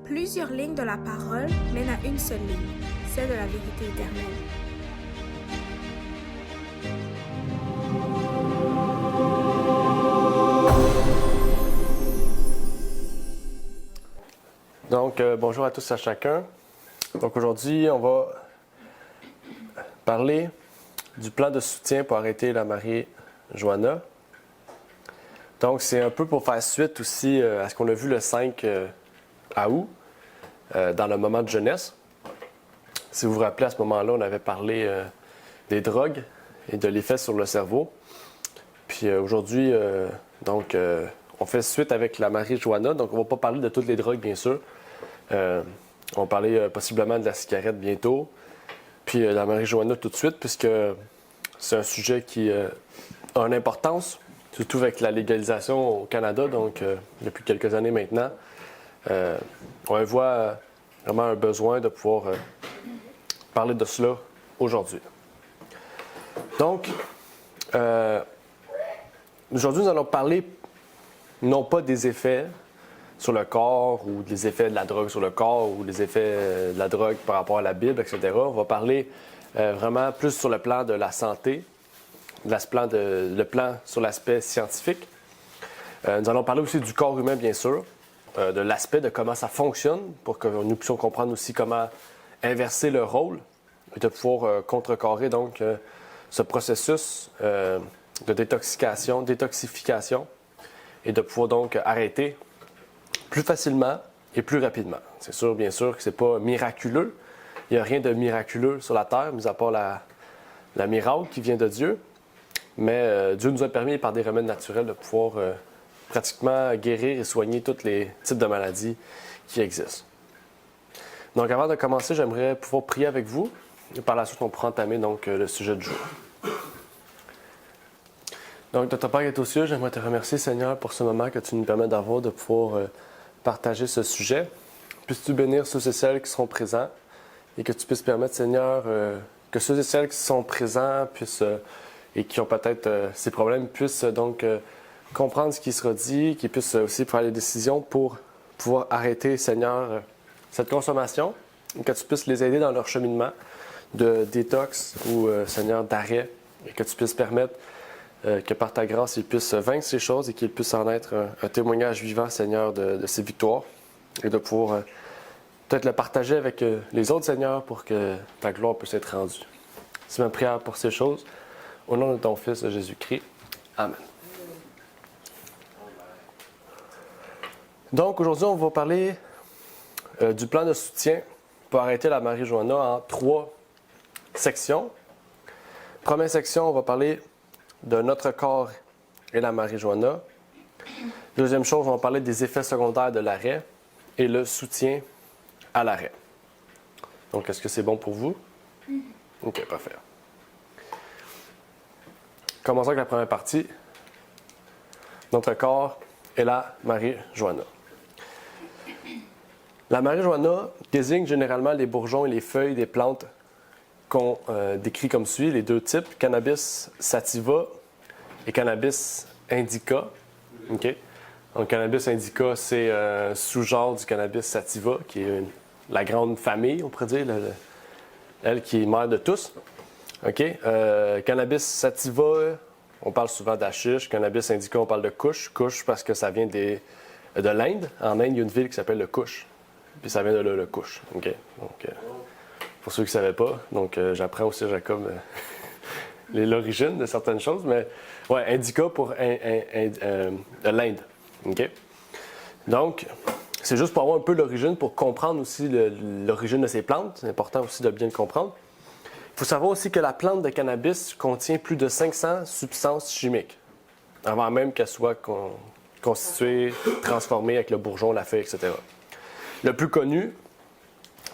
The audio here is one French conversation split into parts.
Plusieurs lignes de la parole mènent à une seule ligne, celle de la vérité éternelle. Donc, bonjour à tous et à chacun. Donc, aujourd'hui, on va parler du plan de soutien pour arrêter la marijuana. Donc, c'est un peu pour faire suite aussi à ce qu'on a vu le 5 août, dans le moment de jeunesse. Si vous vous rappelez, à ce moment-là, on avait parlé des drogues et de l'effet sur le cerveau. Puis aujourd'hui, on fait suite avec la marijuana. Donc, on ne va pas parler de toutes les drogues, bien sûr. On va parler possiblement de la cigarette bientôt, puis de la marijuana tout de suite, puisque c'est un sujet qui a une importance, surtout avec la légalisation au Canada, donc depuis quelques années maintenant. On voit vraiment un besoin de pouvoir parler de cela aujourd'hui. Donc, aujourd'hui, nous allons parler non pas des effets sur le corps ou des effets de la drogue sur le corps ou des effets de la drogue par rapport à la Bible, etc. On va parler vraiment plus sur le plan de la santé, le plan sur l'aspect scientifique. Nous allons parler aussi du corps humain, bien sûr, de l'aspect de comment ça fonctionne pour que nous puissions comprendre aussi comment inverser le rôle et de pouvoir contrecarrer donc ce processus de détoxification et de pouvoir donc arrêter plus facilement et plus rapidement. C'est sûr, bien sûr, que ce n'est pas miraculeux. Il n'y a rien de miraculeux sur la terre, mis à part la miracle qui vient de Dieu. Mais Dieu nous a permis, par des remèdes naturels, de pouvoir pratiquement guérir et soigner tous les types de maladies qui existent. Donc, avant de commencer, j'aimerais pouvoir prier avec vous. Et par la suite, on pourra entamer donc, le sujet du jour. Donc, notre Père qui est aux cieux, j'aimerais te remercier, Seigneur, pour ce moment que tu nous permets d'avoir, de pouvoir partager ce sujet. Puisses-tu bénir ceux et celles qui seront présents et que tu puisses permettre, Seigneur, que ceux et celles qui sont présents et qui ont peut-être ces problèmes puissent donc comprendre ce qui sera dit, qu'ils puissent aussi prendre les décisions pour pouvoir arrêter, Seigneur, cette consommation et que tu puisses les aider dans leur cheminement de détox ou, Seigneur, d'arrêt et que tu puisses permettre que par ta grâce, ils puissent vaincre ces choses et qu'ils puissent en être un témoignage vivant, Seigneur, de ces victoires et de pouvoir peut-être le partager avec les autres, Seigneur, pour que ta gloire puisse être rendue. C'est ma prière pour ces choses. Au nom de ton Fils, Jésus-Christ. Amen. Donc, aujourd'hui, on va parler du plan de soutien pour arrêter la marijuana en 3 sections. Première section, on va parler de notre corps et la marijuana. Deuxième chose, on va parler des effets secondaires de l'arrêt et le soutien à l'arrêt. Donc, est-ce que c'est bon pour vous? OK, parfait. Commençons avec la première partie. Notre corps et la marijuana. La marijuana désigne généralement les bourgeons et les feuilles des plantes qu'on décrit comme suit, les 2 types, cannabis sativa et cannabis indica. Okay? Donc, cannabis indica, c'est un sous-genre du cannabis sativa, qui est la grande famille, on pourrait dire, elle qui est mère de tous. Okay? Cannabis sativa, on parle souvent d'hachiche. Cannabis indica, on parle de kush. Kush parce que ça vient de l'Inde. En Inde, il y a une ville qui s'appelle le Kush. Puis ça vient de là, le kush. Okay? Donc, pour ceux qui ne savaient pas, donc j'apprends aussi à Jacob l'origine de certaines choses, mais ouais, indica pour de l'Inde. Okay? Donc, c'est juste pour avoir un peu l'origine, pour comprendre aussi l'origine de ces plantes. C'est important aussi de bien le comprendre. Il faut savoir aussi que la plante de cannabis contient plus de 500 substances chimiques, avant même qu'elle soit constituée, transformée avec le bourgeon, la feuille, etc. Le plus connu,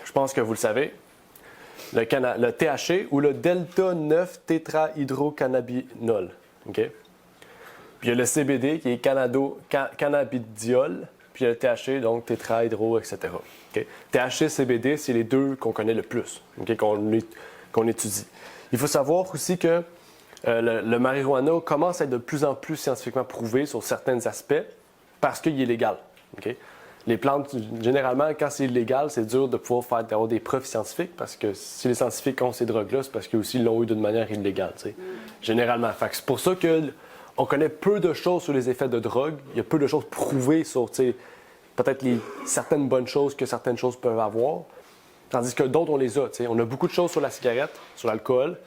je pense que vous le savez, le THC ou le delta-9-tétrahydrocannabinol. Okay? Puis il y a le CBD qui est cannabidiol, puis il y a le THC, donc tétrahydro, etc. Okay? THC, CBD, c'est les 2 qu'on connaît le plus, okay? qu'on étudie. Il faut savoir aussi que le marijuana commence à être de plus en plus scientifiquement prouvé sur certains aspects parce qu'il est légal. Okay? Les plantes, généralement, quand c'est illégal, c'est dur de pouvoir d'avoir des preuves scientifiques parce que si les scientifiques ont ces drogues-là, c'est parce qu'ils aussi l'ont eu d'une manière illégale, tu sais. Généralement. Fait que c'est pour ça qu'on connaît peu de choses sur les effets de drogue. Il y a peu de choses prouvées sur, tu sais, peut-être certaines bonnes choses que certaines choses peuvent avoir. Tandis que d'autres, on les a, tu sais. On a beaucoup de choses sur la cigarette, sur l'alcool,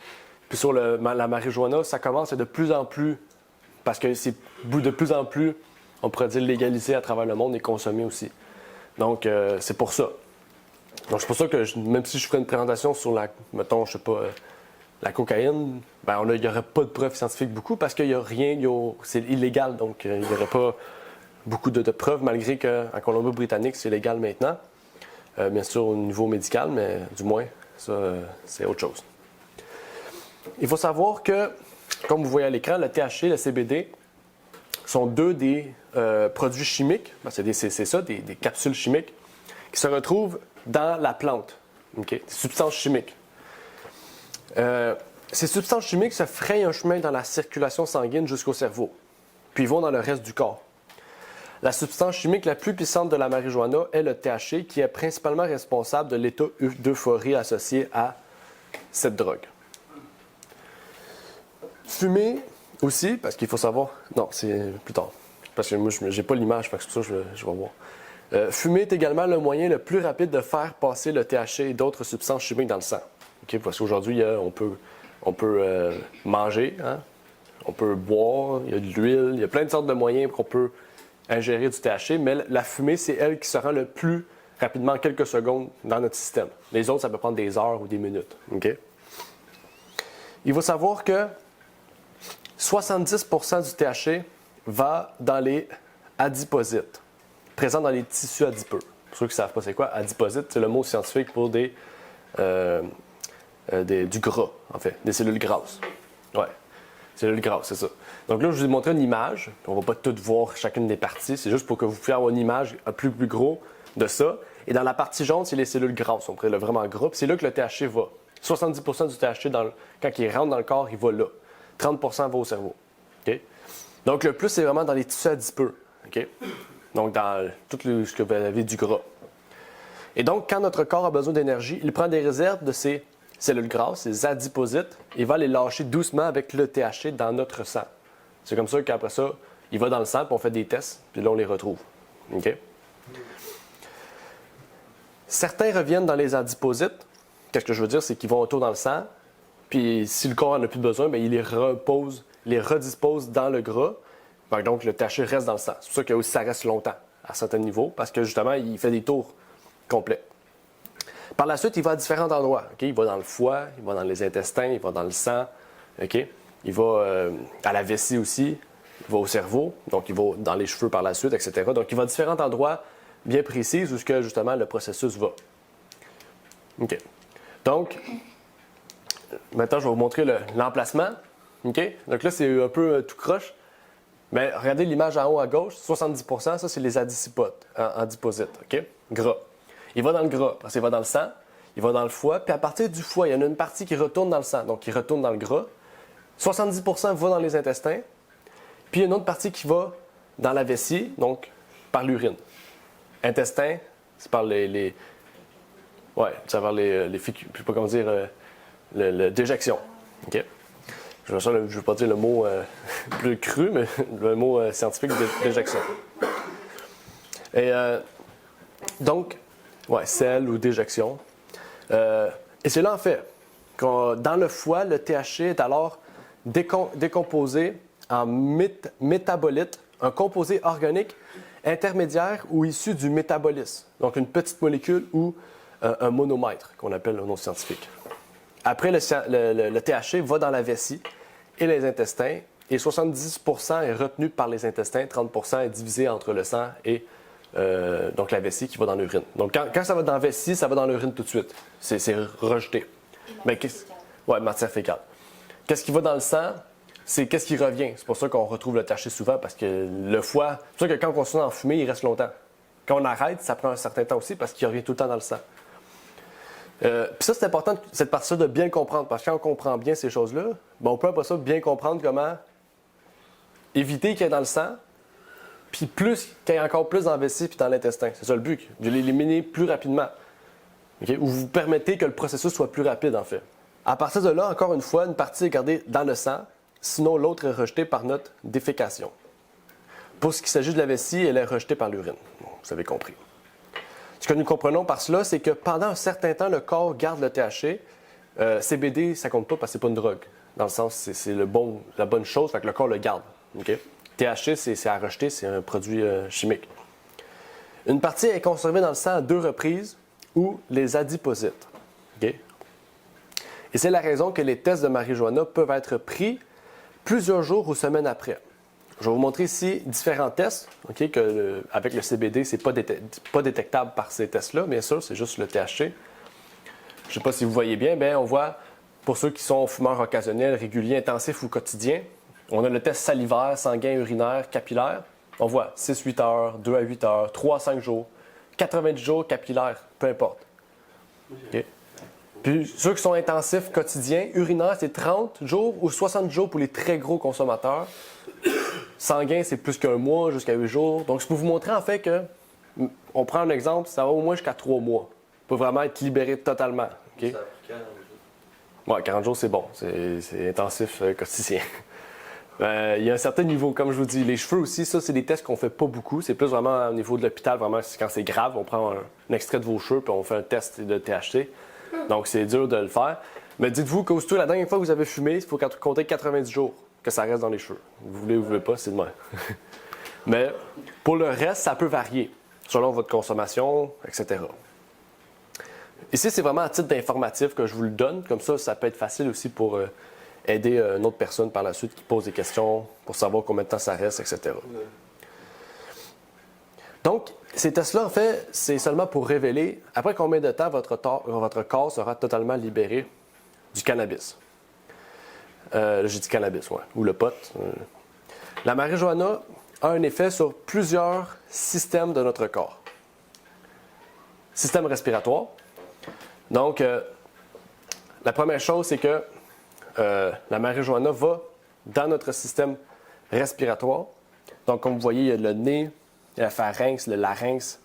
puis sur la marijuana, ça commence à de plus en plus, parce que c'est de plus en plus, on pourrait dire, légalisé à travers le monde et consommé aussi. Donc, c'est pour ça. Donc, c'est pour ça que même si je ferais une présentation sur mettons, je sais pas, la cocaïne, ben il n'y aurait pas de preuves scientifiques beaucoup parce qu'il n'y a rien, c'est illégal. Donc, il n'y aurait pas beaucoup de preuves, malgré qu'en Colombie-Britannique, c'est légal maintenant. Bien sûr, au niveau médical, mais du moins, ça, c'est autre chose. Il faut savoir que, comme vous voyez à l'écran, le THC et le CBD sont deux des produits chimiques, ben, c'est ça, des capsules chimiques, qui se retrouvent dans la plante, okay? Des substances chimiques. Ces substances chimiques se frayent un chemin dans la circulation sanguine jusqu'au cerveau, puis vont dans le reste du corps. La substance chimique la plus puissante de la marijuana est le THC, qui est principalement responsable de l'état d'euphorie associé à cette drogue. Fumer aussi, parce qu'il faut savoir... Non, c'est plus tard. Parce que moi, je n'ai pas l'image, parce que c'est pour ça que je vais voir. Fumer est également le moyen le plus rapide de faire passer le THC et d'autres substances chimiques dans le sang. Okay? Parce qu'aujourd'hui, on peut manger, hein? On peut boire, il y a de l'huile, il y a plein de sortes de moyens qu'on peut ingérer du THC, mais la fumée, c'est elle qui se rend le plus rapidement en quelques secondes dans notre système. Les autres, ça peut prendre des heures ou des minutes. Okay? Il faut savoir que 70% du THC va dans les adiposites, présents dans les tissus adipeux. Pour ceux qui ne savent pas c'est quoi, adiposite, c'est le mot scientifique pour du gras, en fait, des cellules grasses. Ouais, cellules grasses, c'est ça. Donc là, je vous ai montré une image. On ne va pas tout voir chacune des parties. C'est juste pour que vous puissiez avoir une image un plus gros de ça. Et dans la partie jaune, c'est les cellules grasses. On pourrait le vraiment gras. Puis c'est là que le THC va. 70% du THC, quand il rentre dans le corps, il va là. 30% va au cerveau. Okay? Donc le plus, c'est vraiment dans les tissus adipeux. Okay? Donc dans tout ce que vous avez du gras. Et donc, quand notre corps a besoin d'énergie, il prend des réserves de ces cellules grasses, ces adiposites, et va les lâcher doucement avec le THC dans notre sang. C'est comme ça qu'après ça, il va dans le sang, puis on fait des tests, puis là, on les retrouve. Okay? Certains reviennent dans les adiposites. Qu'est-ce que je veux dire? C'est qu'ils vont autour dans le sang, puis si le corps n'en a plus besoin, bien, il les redispose dans le gras. Donc, le THC reste dans le sang. C'est pour ça que aussi, ça reste longtemps, à certains niveaux, parce que justement, il fait des tours complets. Par la suite, il va à différents endroits. Okay? Il va dans le foie, il va dans les intestins, il va dans le sang. Okay? Il va à la vessie aussi, il va au cerveau, donc il va dans les cheveux par la suite, etc. Donc, il va à différents endroits bien précis où justement le processus va. OK. Donc, maintenant, je vais vous montrer l'emplacement. OK? Donc là, c'est un peu tout croche. Mais regardez l'image en haut à gauche, 70%, ça, c'est les adiposites. OK? Gras. Il va dans le gras, parce qu'il va dans le sang, il va dans le foie, puis à partir du foie, il y en a une partie qui retourne dans le sang, donc il retourne dans le gras. 70% va dans les intestins, puis il y a une autre partie qui va dans la vessie, donc par l'urine. Intestin, c'est par ouais, c'est par je ne sais pas comment dire, déjection. OK? Je ne veux pas dire le mot plus cru, mais le mot scientifique déjection. Et donc, ouais, selle ou déjection. Et c'est là, en fait, dans le foie, le THC est alors décomposé en métabolite, un composé organique intermédiaire ou issu du métabolisme. Donc, une petite molécule ou un monomètre, qu'on appelle le nom scientifique. Après, le THC va dans la vessie et les intestins, et 70% est retenu par les intestins, 30% est divisé entre le sang et donc la vessie qui va dans l'urine. Donc, quand ça va dans la vessie, ça va dans l'urine tout de suite. C'est rejeté. Oui, matière fécale. Qu'est-ce qui va dans le sang? C'est qu'est-ce qui revient. C'est pour ça qu'on retrouve le THC souvent, parce que le foie... C'est pour ça que quand on continue d'en fumer, il reste longtemps. Quand on arrête, ça prend un certain temps aussi, parce qu'il revient tout le temps dans le sang. Puis ça, c'est important, cette partie-là, de bien le comprendre, parce que quand on comprend bien ces choses-là, ben on peut après ça bien comprendre comment éviter qu'il y ait dans le sang, puis plus qu'il y ait encore plus dans la vessie puis dans l'intestin. C'est ça le but, de l'éliminer plus rapidement. Okay? Ou vous permettez que le processus soit plus rapide, en fait. À partir de là, encore une fois, une partie est gardée dans le sang, sinon l'autre est rejetée par notre défécation. Pour ce qui s'agit de la vessie, elle est rejetée par l'urine. Bon, vous avez compris. Ce que nous comprenons par cela, c'est que pendant un certain temps, le corps garde le THC. CBD, ça compte pas parce que c'est pas une drogue. Dans le sens, c'est la bonne chose, fait que le corps le garde. Okay? THC, c'est à rejeter, c'est un produit chimique. Une partie est conservée dans le sang à 2 reprises ou les adipocytes. Okay? Et c'est la raison que les tests de marijuana peuvent être pris plusieurs jours ou semaines après. Je vais vous montrer ici différents tests, okay, avec le CBD, ce n'est pas détectable par ces tests-là, bien sûr, c'est juste le THC. Je ne sais pas si vous voyez bien, bien, on voit, pour ceux qui sont fumeurs occasionnels, réguliers, intensifs ou quotidiens, on a le test salivaire, sanguin, urinaire, capillaire. On voit 6-8 heures, 2 à 8 heures, 3 à 5 jours, 90 jours capillaire, peu importe. Okay. Puis ceux qui sont intensifs quotidiens, urinaire, c'est 30 jours ou 60 jours pour les très gros consommateurs. Sanguin, c'est plus qu'un mois, jusqu'à 8 jours. Donc, je peux vous montrer en fait que, on prend un exemple, ça va au moins jusqu'à 3 mois. Pour vraiment être libéré totalement. Okay? Ça fait 40 jours. Ouais, 40 jours, c'est bon. C'est intensif quotidien. Il y a un certain niveau, comme je vous dis. Les cheveux aussi, ça, c'est des tests qu'on fait pas beaucoup. C'est plus vraiment au niveau de l'hôpital, vraiment, quand c'est grave, on prend un extrait de vos cheveux puis on fait un test de THC. Donc, c'est dur de le faire. Mais dites-vous qu'aussitôt, la dernière fois que vous avez fumé, il faut compter 90 jours que ça reste dans les cheveux. Vous voulez ou vous voulez pas, c'est de même. Mais pour le reste, ça peut varier selon votre consommation, etc. Ici, c'est vraiment à titre d'informatif que je vous le donne. Comme ça peut être facile aussi pour aider une autre personne par la suite qui pose des questions pour savoir combien de temps ça reste, etc. Donc, ces tests-là, en fait, c'est seulement pour révéler après combien de temps votre corps sera totalement libéré du cannabis. J'ai dit cannabis, ouais, ou le pot. La marijuana a un effet sur plusieurs systèmes de notre corps. Système respiratoire. Donc, la première chose, c'est que la marijuana va dans notre système respiratoire. Donc, comme vous voyez, il y a le nez, la pharynx, le larynx,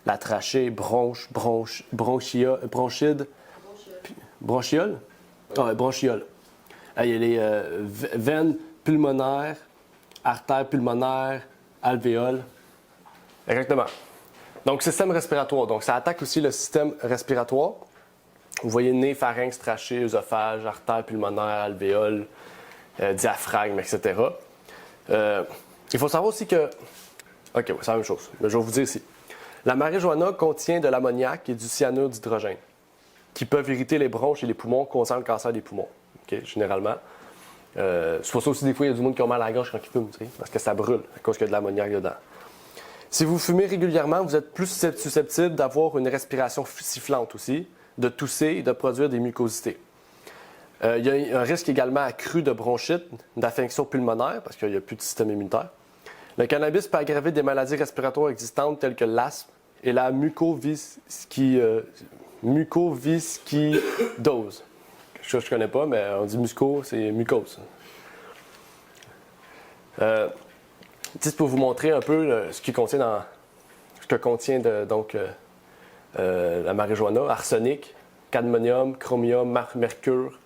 la trachée, bronchide, bronchiole. Ah, bronchiole. Il y a les veines pulmonaires, artères pulmonaires, alvéoles. Exactement. Donc, système respiratoire. Donc, ça attaque aussi le système respiratoire. Vous voyez nez, pharynx, trachée, œsophage, artères pulmonaires, alvéoles, diaphragme, etc. Il faut savoir aussi que... OK, c'est la même chose. Mais je vais vous dire ici. La marijuana contient de l'ammoniac et du cyanure d'hydrogène qui peuvent irriter les bronches et les poumons, causant le cancer des poumons. Okay, généralement. C'est pour ça aussi, des fois, il y a du monde qui a mal à la gorge quand ils fument, parce que ça brûle à cause qu'il y a de l'ammoniac dedans. Si vous fumez régulièrement, vous êtes plus susceptible d'avoir une respiration sifflante aussi, de tousser et de produire des mucosités. Il y a un risque également accru de bronchite, d'affection pulmonaire, parce qu'il n'y a plus de système immunitaire. Le cannabis peut aggraver des maladies respiratoires existantes telles que l'asthme et la mucoviscidose. Quelque chose que je ne connais pas, mais on dit musco, c'est mucose. C'est pour vous montrer un peu ce que contient la marijuana: arsenic, cadmium, chromium, mercure,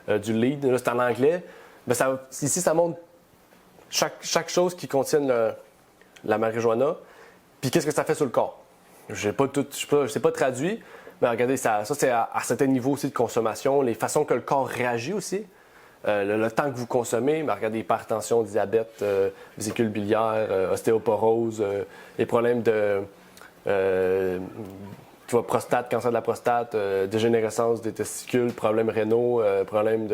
du lead. Là, c'est en anglais. Mais ici, ça montre chaque chose qui contient la marijuana. Puis qu'est-ce que ça fait sur le corps. Je ne sais pas traduit, mais regardez, ça c'est à certains niveaux aussi de consommation, les façons que le corps réagit aussi. Le temps que vous consommez, mais regardez, hypertension, diabète, vésicule biliaire, ostéoporose, les problèmes de prostate, cancer de la prostate, dégénérescence des testicules, problèmes rénaux, problèmes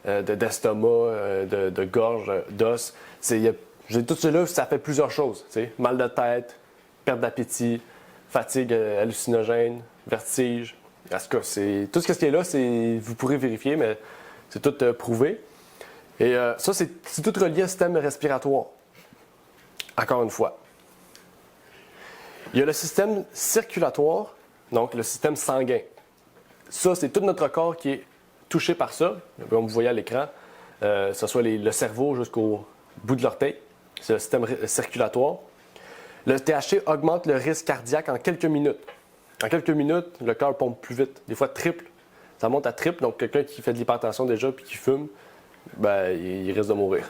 d'estomac, de gorge, d'os. Tout cela, ça fait plusieurs choses. Mal de tête, perte d'appétit, fatigue hallucinogène, vertige. En tout cas, tout ce qui est là, vous pourrez vérifier, mais c'est tout prouvé. Et ça, c'est tout relié au système respiratoire. Encore une fois. Il y a le système circulatoire, donc le système sanguin. Ça, c'est tout notre corps qui est touché par ça, comme vous voyez à l'écran, que ce soit le cerveau jusqu'au bout de l'orteil. C'est le système circulatoire. Le THC augmente le risque cardiaque en quelques minutes. En quelques minutes, le cœur pompe plus vite, des fois triple. Ça monte à triple, donc quelqu'un qui fait de l'hypertension déjà puis qui fume, ben, il risque de mourir.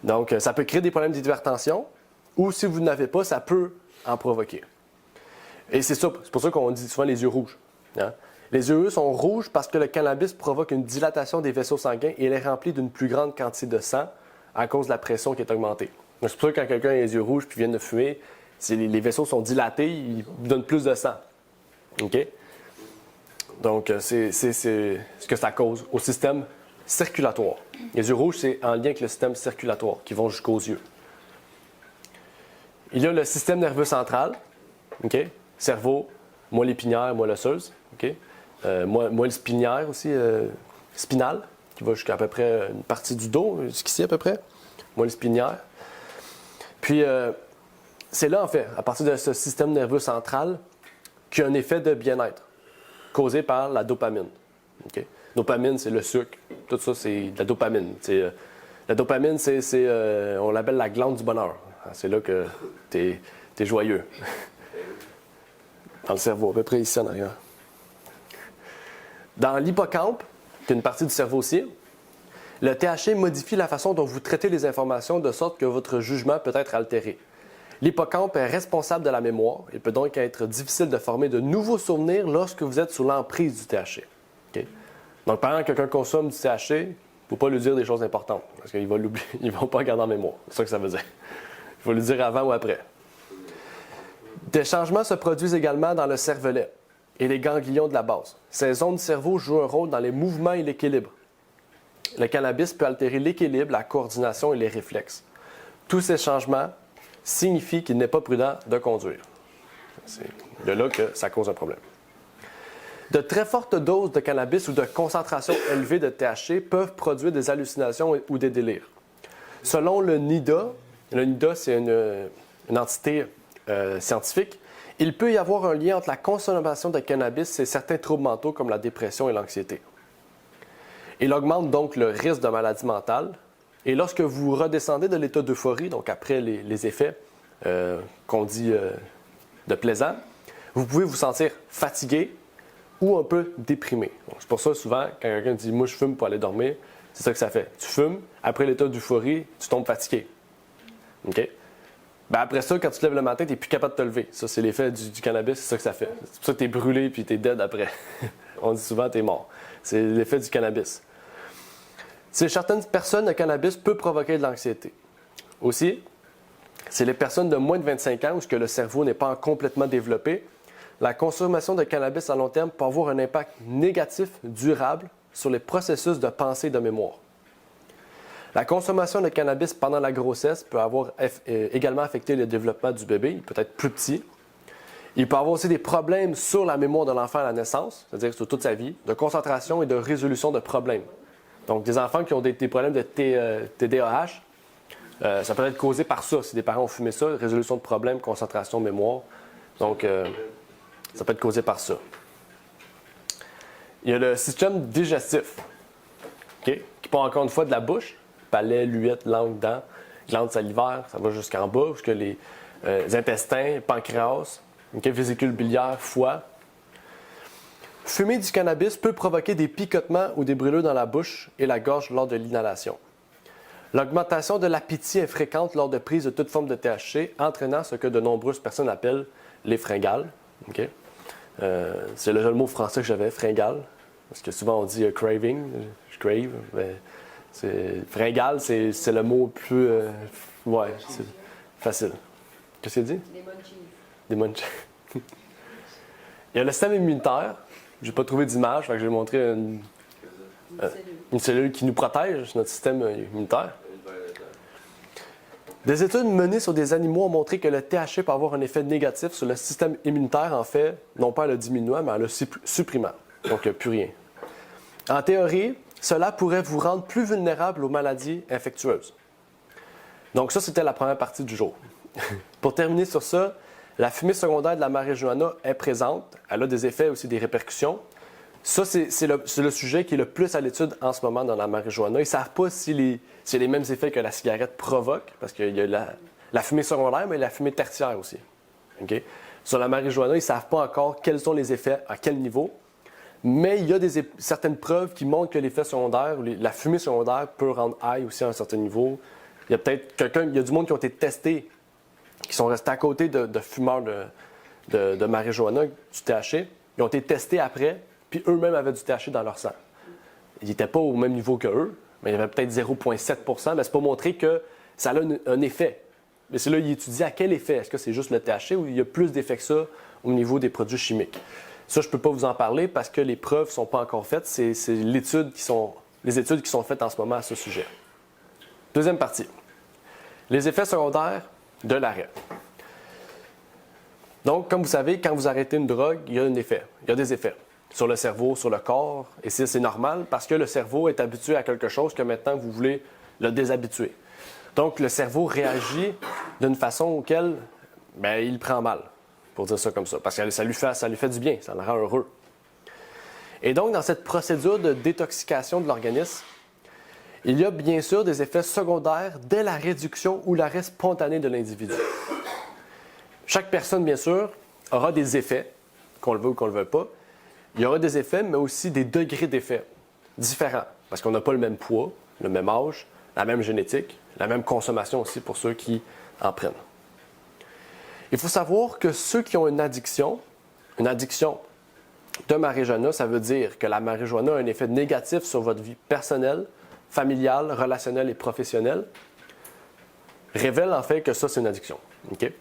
Donc, ça peut créer des problèmes d'hypertension, ou si vous n'avez pas, ça peut en provoquer. Et c'est pour ça qu'on dit souvent les yeux rouges. Hein? Les yeux sont rouges parce que le cannabis provoque une dilatation des vaisseaux sanguins et les remplit d'une plus grande quantité de sang à cause de la pression qui est augmentée. Donc, c'est pour ça que quand quelqu'un a les yeux rouges puis vient de fumer, les vaisseaux sont dilatés, ils donnent plus de sang. OK? Donc, c'est ce que ça cause au système circulatoire. Les yeux rouges, c'est en lien avec le système circulatoire qui vont jusqu'aux yeux. Il y a le système nerveux central, OK? Cerveau, moelle épinière, moelle osseuse, OK? Moelle spinière aussi, spinale, qui va jusqu'à peu près une partie du dos, jusqu'ici à peu près, moelle spinière. Puis, c'est là, en fait, à partir de ce système nerveux central, qu'il y a un effet de bien-être causé par la dopamine. Okay? Dopamine, c'est le sucre. Tout ça, c'est de la dopamine. La dopamine, on l'appelle la glande du bonheur. C'est là que tu es joyeux. Dans le cerveau, à peu près ici en arrière. Dans l'hippocampe, qui est une partie du cerveau aussi, le THC modifie la façon dont vous traitez les informations de sorte que votre jugement peut être altéré. L'hippocampe est responsable de la mémoire. Il peut donc être difficile de former de nouveaux souvenirs lorsque vous êtes sous l'emprise du THC. Okay? Donc, par exemple, quelqu'un consomme du THC, il ne faut pas lui dire des choses importantes, parce qu'il va l'oublier, il ne va pas garder en mémoire. C'est ça que ça veut dire. Il faut lui dire avant ou après. Des changements se produisent également dans le cervelet et les ganglions de la base. Ces zones du cerveau jouent un rôle dans les mouvements et l'équilibre. Le cannabis peut altérer l'équilibre, la coordination et les réflexes. Tous ces changements signifient qu'il n'est pas prudent de conduire. C'est de là que ça cause un problème. De très fortes doses de cannabis ou de concentration élevée de THC peuvent produire des hallucinations ou des délires. Selon le NIDA c'est une entité scientifique, il peut y avoir un lien entre la consommation de cannabis et certains troubles mentaux comme la dépression et l'anxiété. Il augmente donc le risque de maladie mentale. Et lorsque vous redescendez de l'état d'euphorie, donc après les effets qu'on dit de plaisant, vous pouvez vous sentir fatigué ou un peu déprimé. Donc, c'est pour ça, souvent, quand quelqu'un dit « moi, je fume pour aller dormir », c'est ça que ça fait. Tu fumes, après l'état d'euphorie, tu tombes fatigué. OK? Ben après ça, quand tu te lèves le matin, tu n'es plus capable de te lever. Ça, c'est l'effet du cannabis, c'est ça que ça fait. C'est pour ça que tu es brûlé puis tu es dead après. On dit souvent tu es mort. C'est l'effet du cannabis. Chez certaines personnes, le cannabis peut provoquer de l'anxiété. Aussi, c'est les personnes de moins de 25 ans où le cerveau n'est pas complètement développé. La consommation de cannabis à long terme peut avoir un impact négatif durable sur les processus de pensée et de mémoire. La consommation de cannabis pendant la grossesse peut avoir également affecté le développement du bébé. Il peut être plus petit. Il peut avoir aussi des problèmes sur la mémoire de l'enfant à la naissance, c'est-à-dire sur toute sa vie, de concentration et de résolution de problèmes. Donc, des enfants qui ont des problèmes de TDAH, ça peut être causé par ça. Si des parents ont fumé ça, résolution de problèmes, concentration, mémoire. Donc, ça peut être causé par ça. Il y a le système digestif, okay, qui part encore une fois de la bouche, palais, luette, langue, dents, glande salivaire, ça va jusqu'en bas, jusqu'à les intestins, pancréas, okay, vésicule biliaire, foie. Fumer du cannabis peut provoquer des picotements ou des brûlures dans la bouche et la gorge lors de l'inhalation. L'augmentation de l'appétit est fréquente lors de prise de toute forme de THC, entraînant ce que de nombreuses personnes appellent les fringales. Okay? C'est le mot français que j'avais, fringale, parce que souvent on dit craving, je crave, mais fringale, c'est le mot plus... ouais, c'est facile. Qu'est-ce qu'il dit? Des munchies. Des munchies. Il y a le système immunitaire. Je n'ai pas trouvé d'image, donc je vais montrer une cellule qui nous protège, notre système immunitaire. Des études menées sur des animaux ont montré que le THC peut avoir un effet négatif sur le système immunitaire, en fait, non pas en le diminuant, mais en le supprimant. Donc, il n'y a plus rien. En théorie, cela pourrait vous rendre plus vulnérable aux maladies infectieuses. Donc, ça, c'était la première partie du jour. Pour terminer sur ça, la fumée secondaire de la marijuana est présente. Elle a des effets aussi, des répercussions. Ça, c'est le sujet qui est le plus à l'étude en ce moment dans la marijuana. Ils ne savent pas si les mêmes effets que la cigarette provoquent, parce qu'il y a la fumée secondaire, mais la fumée tertiaire aussi. Okay? Sur la marijuana, ils ne savent pas encore quels sont les effets, à quel niveau, mais il y a certaines preuves qui montrent que l'effet secondaire, la fumée secondaire peut rendre high aussi à un certain niveau. Il y a peut-être il y a du monde qui ont été testés, qui sont restés à côté de fumeurs de marijuana, du THC. Ils ont été testés après, puis eux-mêmes avaient du THC dans leur sang. Ils n'étaient pas au même niveau que eux, mais il y avait peut-être 0,7 mais c'est pas montré que ça a un effet. Mais c'est là qu'ils étudient à quel effet. Est-ce que c'est juste le THC ou il y a plus d'effets que ça au niveau des produits chimiques? Ça, je ne peux pas vous en parler parce que les preuves ne sont pas encore faites. C'est les études qui sont faites en ce moment à ce sujet. Deuxième partie. Les effets secondaires de l'arrêt. Donc, comme vous savez, quand vous arrêtez une drogue, il y a un effet. Il y a des effets sur le cerveau, sur le corps. Et c'est normal parce que le cerveau est habitué à quelque chose que maintenant vous voulez le déshabituer. Donc, le cerveau réagit d'une façon auquel il le prend mal, pour dire ça comme ça, parce que ça lui fait du bien, ça le rend heureux. Et donc, dans cette procédure de détoxication de l'organisme, il y a bien sûr des effets secondaires dès la réduction ou l'arrêt spontané de l'individu. Chaque personne, bien sûr, aura des effets, qu'on le veut ou qu'on ne le veuille pas. Il y aura des effets, mais aussi des degrés d'effets différents, parce qu'on n'a pas le même poids, le même âge, la même génétique, la même consommation aussi pour ceux qui en prennent. Il faut savoir que ceux qui ont une addiction de marijuana, ça veut dire que la marijuana a un effet négatif sur votre vie personnelle, familiale, relationnelle et professionnelle, révèle en fait que ça, c'est une addiction. Okay?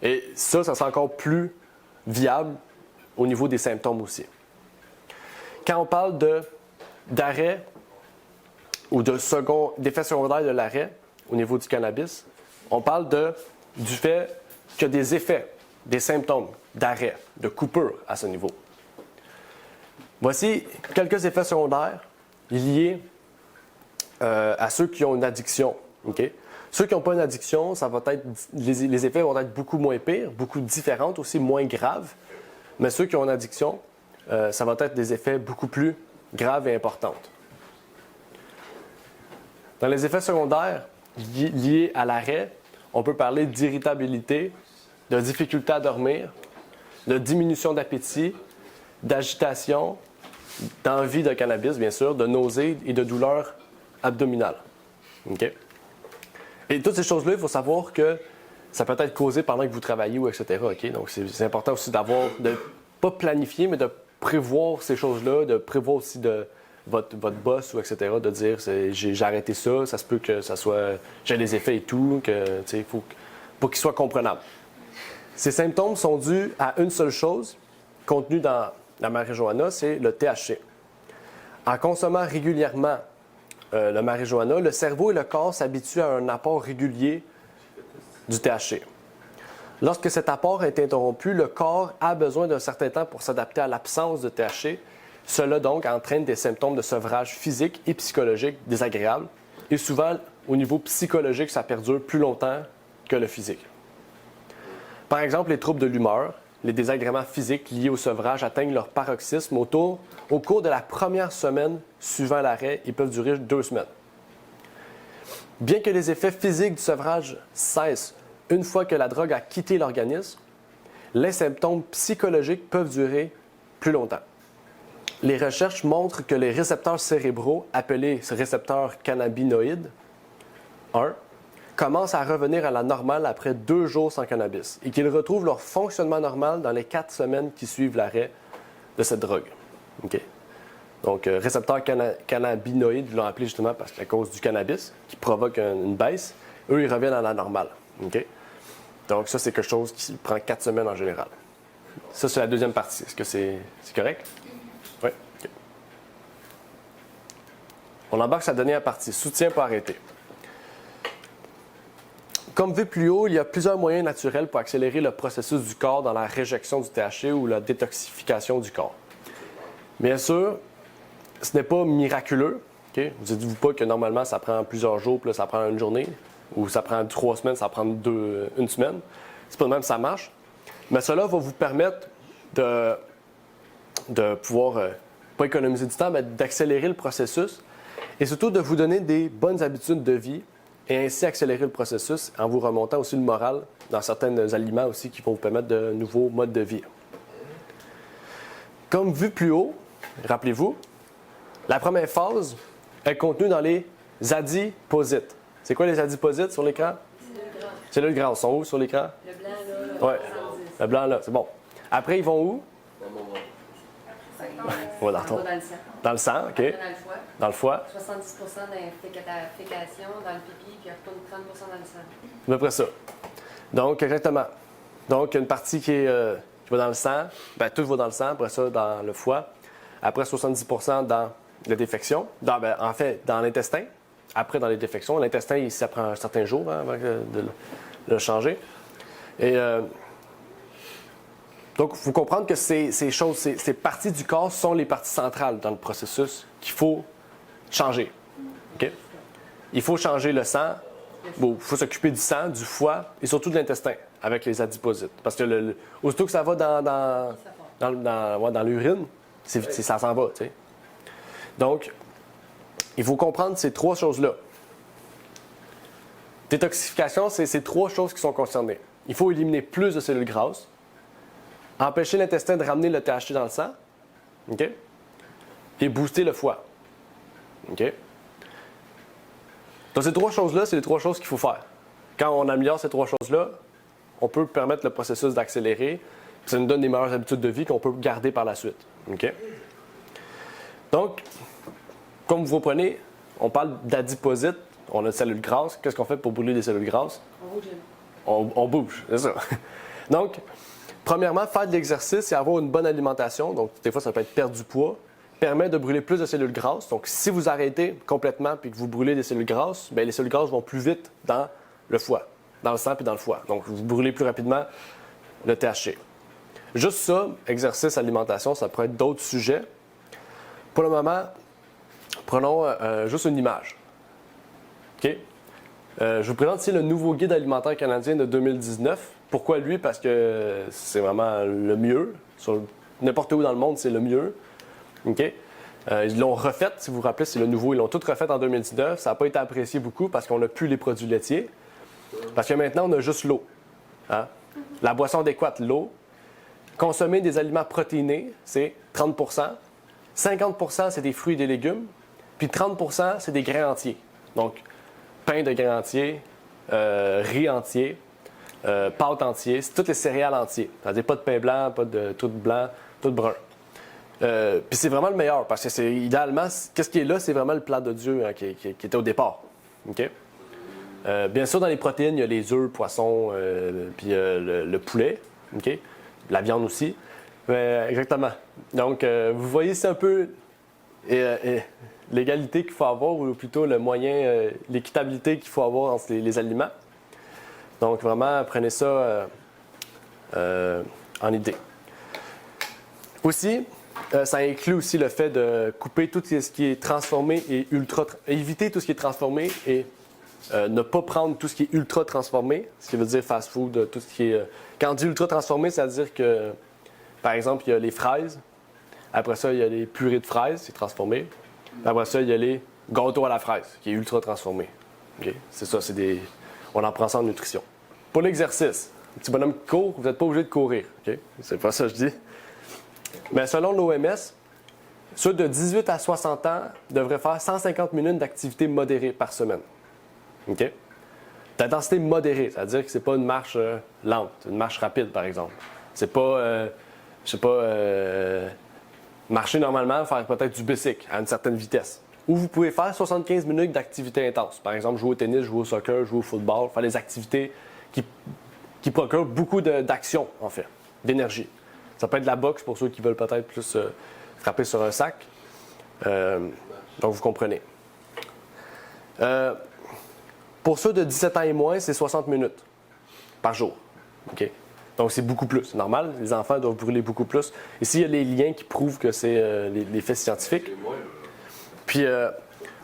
Et ça sera encore plus viable au niveau des symptômes aussi. Quand on parle d'arrêt ou d'effets secondaires de l'arrêt au niveau du cannabis, on parle du fait qu'il y a des effets, des symptômes d'arrêt, de coupure à ce niveau. Voici quelques effets secondaires liés à ceux qui ont une addiction. Okay? Ceux qui n'ont pas une addiction, les effets vont être beaucoup moins pires, beaucoup différents, aussi moins graves. Mais ceux qui ont une addiction, ça va être des effets beaucoup plus graves et importants. Dans les effets secondaires liés à l'arrêt, on peut parler d'irritabilité, de difficulté à dormir, de diminution d'appétit, d'agitation, d'envie de cannabis, bien sûr, de nausées et de douleurs abdominales. Okay? Et toutes ces choses-là, il faut savoir que ça peut être causé pendant que vous travaillez ou etc. Okay? Donc, c'est important aussi de ne pas planifier, mais de prévoir ces choses-là, de prévoir aussi votre boss ou etc. de dire j'ai arrêté ça, ça se peut que ça soit j'ai des effets et tout, il faut pour qu'ils soient comprenables. Ces symptômes sont dus à une seule chose contenue dans la marijuana, c'est le THC. En consommant régulièrement le marijuana, le cerveau et le corps s'habituent à un apport régulier du THC. Lorsque cet apport est interrompu, le corps a besoin d'un certain temps pour s'adapter à l'absence de THC. Cela donc entraîne des symptômes de sevrage physique et psychologique désagréables. Et souvent, au niveau psychologique, ça perdure plus longtemps que le physique. Par exemple, les troubles de l'humeur, les désagréments physiques liés au sevrage atteignent leur paroxysme au cours de la première semaine suivant l'arrêt et peuvent durer 2 semaines. Bien que les effets physiques du sevrage cessent une fois que la drogue a quitté l'organisme, les symptômes psychologiques peuvent durer plus longtemps. Les recherches montrent que les récepteurs cérébraux, appelés récepteurs cannabinoïdes 1, commencent à revenir à la normale après 2 jours sans cannabis et qu'ils retrouvent leur fonctionnement normal dans les 4 semaines qui suivent l'arrêt de cette drogue. Okay? Donc, récepteurs cannabinoïdes, ils l'ont appelé justement parce qu'à cause du cannabis, qui provoque une baisse, eux, ils reviennent à la normale. Okay? Donc, ça, c'est quelque chose qui prend 4 semaines en général. Ça, c'est la deuxième partie. Est-ce que c'est correct? Oui. Okay. On embarque sur la dernière partie. Soutien pour arrêter. Comme vu plus haut, il y a plusieurs moyens naturels pour accélérer le processus du corps dans la réjection du THC ou la détoxification du corps. Bien sûr, ce n'est pas miraculeux. Okay? Vous dites-vous pas que normalement, ça prend plusieurs jours, puis là, ça prend une journée, ou ça prend 3 semaines, ça prend une semaine. C'est pas de même que ça marche. Mais cela va vous permettre de pouvoir, pas économiser du temps, mais d'accélérer le processus et surtout de vous donner des bonnes habitudes de vie et ainsi accélérer le processus en vous remontant aussi le moral dans certains aliments aussi qui vont vous permettre de nouveaux modes de vie. Comme vu plus haut, rappelez-vous, la première phase est contenue dans les adiposites. C'est quoi les adiposites sur l'écran? Cellules grasses. Sont où sur l'écran? Le blanc, là. Oui, le blanc là, c'est bon. Après, ils vont où? On va dans dans le sang. Dans le sang, OK. Après, dans le foie. Dans le foie. 70 dans la fécation, dans le pipi, puis retourne 30 dans le sang. À peu près ça. Donc, exactement. Donc, il y a une partie qui va dans le sang. Bien, tout va dans le sang. Après ça, dans le foie. Après, 70 dans la défection. En fait, dans l'intestin. Après, dans les défections. L'intestin, ça prend un certain jour avant de le changer. Et donc, il faut comprendre que ces choses, ces parties du corps sont les parties centrales dans le processus qu'il faut changer. OK? Il faut changer le sang. Bon, il faut s'occuper du sang, du foie et surtout de l'intestin avec les adiposites. Parce que aussitôt que ça va dans l'urine, ça s'en va. Tu sais. Donc, il faut comprendre ces trois choses-là. Détoxification, c'est ces trois choses qui sont concernées. Il faut éliminer plus de cellules grasses, empêcher l'intestin de ramener le THC dans le sang, OK? Et booster le foie. OK? Donc, ces trois choses-là, c'est les trois choses qu'il faut faire. Quand on améliore ces trois choses-là, on peut permettre le processus d'accélérer, puis ça nous donne des meilleures habitudes de vie qu'on peut garder par la suite. OK? Donc, comme vous comprenez, on parle d'adiposite, on a des cellules grasses. Qu'est-ce qu'on fait pour brûler des cellules grasses? On bouge. On bouge, c'est ça. Donc, premièrement, faire de l'exercice et avoir une bonne alimentation, donc des fois ça peut être perdre du poids, permet de brûler plus de cellules grasses. Donc, si vous arrêtez complètement puis que vous brûlez des cellules grasses, bien, les cellules grasses vont plus vite dans le foie, dans le sang puis dans le foie. Donc, vous brûlez plus rapidement le THC. Juste ça, exercice, alimentation, ça pourrait être d'autres sujets. Pour le moment, prenons juste une image. OK? Je vous présente ici le nouveau guide alimentaire canadien de 2019. Pourquoi lui? Parce que c'est vraiment le mieux. Sur n'importe où dans le monde, c'est le mieux. OK? Ils l'ont refait, si vous vous rappelez, c'est le nouveau. Ils l'ont tout refait en 2019. Ça n'a pas été apprécié beaucoup parce qu'on n'a plus les produits laitiers. Parce que maintenant, on a juste l'eau. Hein? La boisson adéquate, l'eau. Consommer des aliments protéinés, c'est 30 50 c'est des fruits et des légumes. Puis 30 c'est des grains entiers. Donc, pain de grains entiers, riz entier, pâtes entiers, c'est toutes les céréales entiers. C'est-à-dire pas de pain blanc, pas de tout blanc, tout brun. Puis c'est vraiment le meilleur parce que c'est idéalement, qu'est-ce qui est là, c'est vraiment le plat de Dieu hein, qui était au départ. OK? Bien sûr, dans les protéines, il y a les œufs, le poisson, puis le poulet. OK? La viande aussi. Exactement. Donc, vous voyez, c'est un peu l'égalité qu'il faut avoir, ou plutôt le moyen, l'équitabilité qu'il faut avoir entre les aliments. Donc, vraiment, prenez ça en idée. Aussi, ça inclut aussi le fait de couper tout ce qui est transformé et éviter tout ce qui est transformé et ne pas prendre tout ce qui est ultra transformé, ce qui veut dire fast food, tout ce qui est. Quand on dit ultra transformé, ça veut dire que, par exemple, il y a les fraises. Après ça, il y a les purées de fraises, c'est transformé. Après ça, il y a les gâteaux à la fraise, qui est ultra transformé. Okay? C'est ça, on en prend ça en nutrition. Pour l'exercice, un petit bonhomme qui court, vous n'êtes pas obligé de courir. Okay? C'est pas ça que je dis. Mais selon l'OMS, ceux de 18 à 60 ans devraient faire 150 minutes d'activité modérée par semaine. OK? D'intensité modérée, c'est-à-dire que c'est pas une marche lente, une marche rapide, par exemple. C'est pas, marcher normalement, faire peut-être du bicycle à une certaine vitesse. Ou vous pouvez faire 75 minutes d'activité intense. Par exemple, jouer au tennis, jouer au soccer, jouer au football, faire des activités qui procurent beaucoup d'action, en fait, d'énergie. Ça peut être de la boxe pour ceux qui veulent peut-être plus frapper sur un sac. Donc, vous comprenez. Pour ceux de 17 ans et moins, c'est 60 minutes par jour. OK? Donc, c'est beaucoup plus. C'est normal. Les enfants doivent brûler beaucoup plus. Ici, il y a les liens qui prouvent que c'est les faits scientifiques. Puis,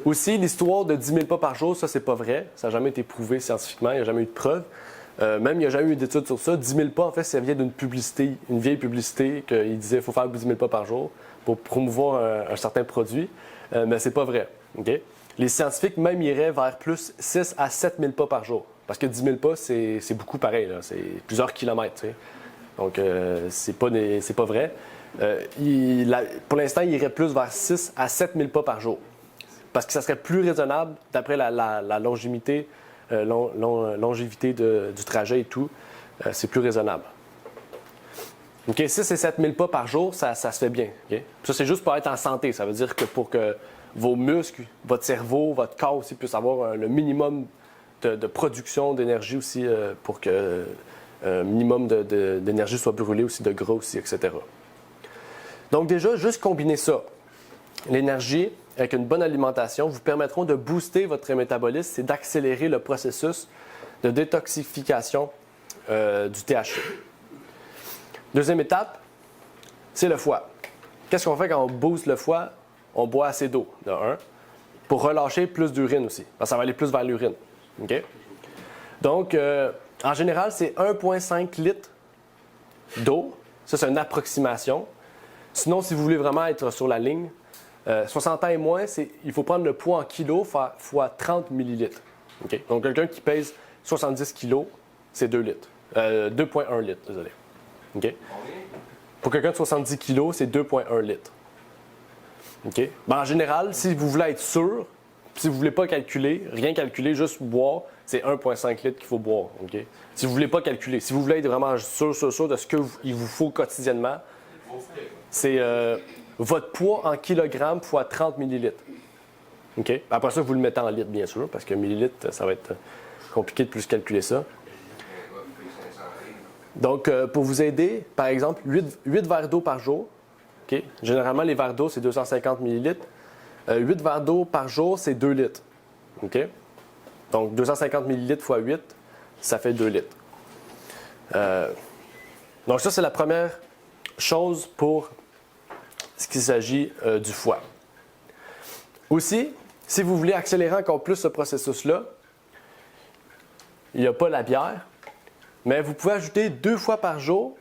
aussi, l'histoire de 10 000 pas par jour, ça, c'est pas vrai. Ça n'a jamais été prouvé scientifiquement. Il n'y a jamais eu de preuve. Même, il n'y a jamais eu d'études sur ça. 10 000 pas, en fait, ça vient d'une publicité, une vieille publicité qu'il disait qu'il faut faire 10 000 pas par jour pour promouvoir un certain produit. Mais c'est pas vrai. OK? Les scientifiques même iraient vers plus 6 à 7 000 pas par jour. Parce que 10 000 pas, c'est beaucoup pareil, là. C'est plusieurs kilomètres. Tu sais. Donc, c'est pas vrai. Pour l'instant, il irait plus vers 6 à 7 000 pas par jour. Parce que ça serait plus raisonnable, d'après la longévité, longévité du trajet et tout, c'est plus raisonnable. OK, 6 et 7 000 pas par jour, ça se fait bien. Okay? Ça, c'est juste pour être en santé. Ça veut dire que pour que vos muscles, votre cerveau, votre corps aussi puissent avoir le minimum de production d'énergie aussi pour que un minimum d'énergie soit brûlée aussi, de gras aussi, etc. Donc déjà, juste combiner ça, l'énergie avec une bonne alimentation, vous permettront de booster votre métabolisme et d'accélérer le processus de détoxification du THC. Deuxième étape, c'est le foie. Qu'est-ce qu'on fait quand on booste le foie? On boit assez d'eau, de un, pour relâcher plus d'urine aussi, parce que ça va aller plus vers l'urine. Okay? Donc, en général, c'est 1,5 litres d'eau. Ça, c'est une approximation. Sinon, si vous voulez vraiment être sur la ligne, 60 ans et moins, il faut prendre le poids en kilos fois 30 millilitres. Okay? Donc, quelqu'un qui pèse 70 kilos, c'est 2 litres. 2,1 litres, désolé. Okay? Pour quelqu'un de 70 kilos, c'est 2,1 litres. Okay? Ben, en général, si vous voulez être sûr, si vous ne voulez pas calculer, rien calculer, juste boire, c'est 1,5 litres qu'il faut boire. Okay? Si vous ne voulez pas calculer, si vous voulez être vraiment sûr de ce qu'il vous faut quotidiennement, c'est votre poids en kilogrammes fois 30 millilitres. Okay? Après ça, vous le mettez en litres, bien sûr, parce que millilitres, ça va être compliqué de plus calculer ça. Donc, pour vous aider, par exemple, 8 verres d'eau par jour. Okay? Généralement, les verres d'eau, c'est 250 millilitres. 8 verres d'eau par jour, c'est 2 litres. Okay? Donc, 250 millilitres fois 8, ça fait 2 litres. Donc, ça, c'est la première chose pour ce qu'il s'agit du foie. Aussi, si vous voulez accélérer encore plus ce processus-là, il n'y a pas la bière, mais vous pouvez ajouter 2 fois par jour